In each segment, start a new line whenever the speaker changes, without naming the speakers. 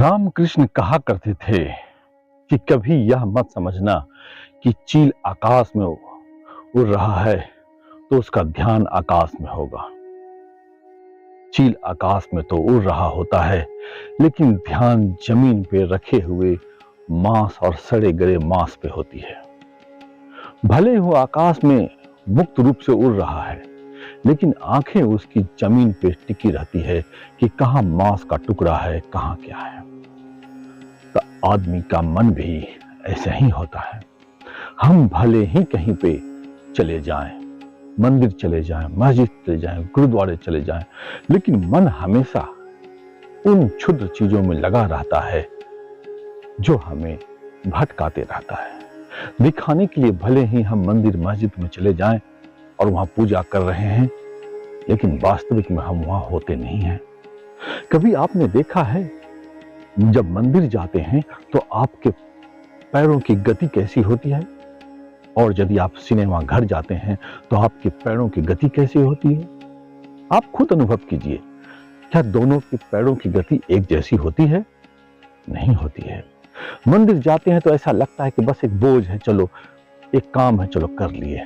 रामकृष्ण कहा करते थे कि कभी यह मत समझना कि चील आकाश में उड़ रहा है तो उसका ध्यान आकाश में होगा। चील आकाश में तो उड़ रहा होता है, लेकिन ध्यान जमीन पे रखे हुए मांस और सड़े गले मांस पे होती है। भले वो आकाश में मुक्त रूप से उड़ रहा है, लेकिन आंखें उसकी जमीन पे टिकी रहती है कि कहां मांस का टुकड़ा है, कहां क्या है। तो आदमी का मन भी ऐसा ही होता है। हम भले ही कहीं पे चले जाएं, मंदिर चले जाएं, मस्जिद चले जाएं, गुरुद्वारे चले जाएं, लेकिन मन हमेशा उन क्षुद्र चीजों में लगा रहता है जो हमें भटकाते रहता है। दिखाने के लिए भले ही हम मंदिर मस्जिद में चले जाएं और वहां पूजा कर रहे हैं, लेकिन वास्तविक में हम वहां होते नहीं हैं। कभी आपने देखा है जब मंदिर जाते हैं तो आपके पैरों की गति कैसी होती है, और यदि आप सिनेमा घर जाते हैं तो आपके पैरों की गति कैसी होती है? आप खुद अनुभव कीजिए, क्या दोनों के पैरों की गति एक जैसी होती है? नहीं होती है। मंदिर जाते हैं तो ऐसा लगता है कि बस एक बोझ है, चलो एक काम है, चलो कर लिए।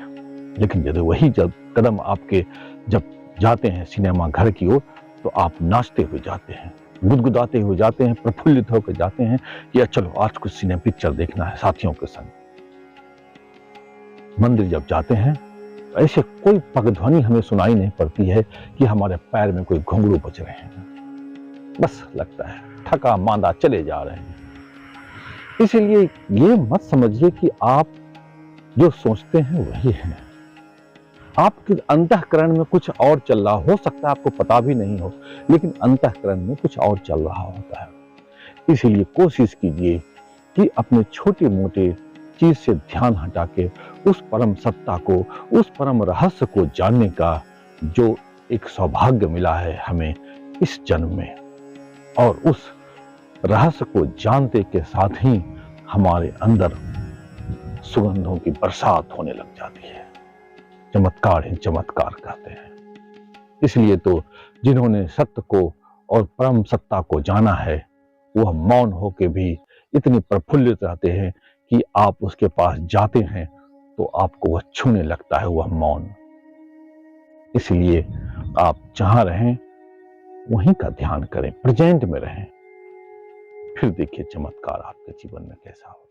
लेकिन यदि वही जब कदम आपके जब जाते हैं सिनेमा घर की ओर, तो आप नाचते हुए जाते हैं, गुदगुदाते हुए जाते हैं, प्रफुल्लित होकर जाते हैं कि चलो आज कुछ सिनेमा पिक्चर देखना है साथियों के संग। मंदिर जब जाते हैं तो ऐसे कोई पगध्वनि हमें सुनाई नहीं पड़ती है कि हमारे पैर में कोई घुंघरू बज रहे हैं। बस लगता है थका मांदा चले जा रहे हैं। इसलिए ये मत समझिए कि आप जो सोचते हैं वही है। आपके अंतःकरण में कुछ और चल रहा हो सकता है, आपको पता भी नहीं हो, लेकिन अंतःकरण में कुछ और चल रहा होता है। इसीलिए कोशिश कीजिए कि अपने छोटे मोटे चीज से ध्यान हटा के उस परम सत्ता को, उस परम रहस्य को जानने का जो एक सौभाग्य मिला है हमें इस जन्म में, और उस रहस्य को जानते के साथ ही हमारे अंदर सुगंधों की बरसात होने लग जाती है। चमत्कार ही चमत्कार कहते हैं। इसलिए तो जिन्होंने सत्य को और परम सत्ता को जाना है, वह मौन होके भी इतनी प्रफुल्लित रहते हैं कि आप उसके पास जाते हैं तो आपको वह छूने लगता है, वह मौन। इसलिए आप जहां रहें वहीं का ध्यान करें, प्रेजेंट में रहें, फिर देखिए चमत्कार आपके जीवन में कैसा हो।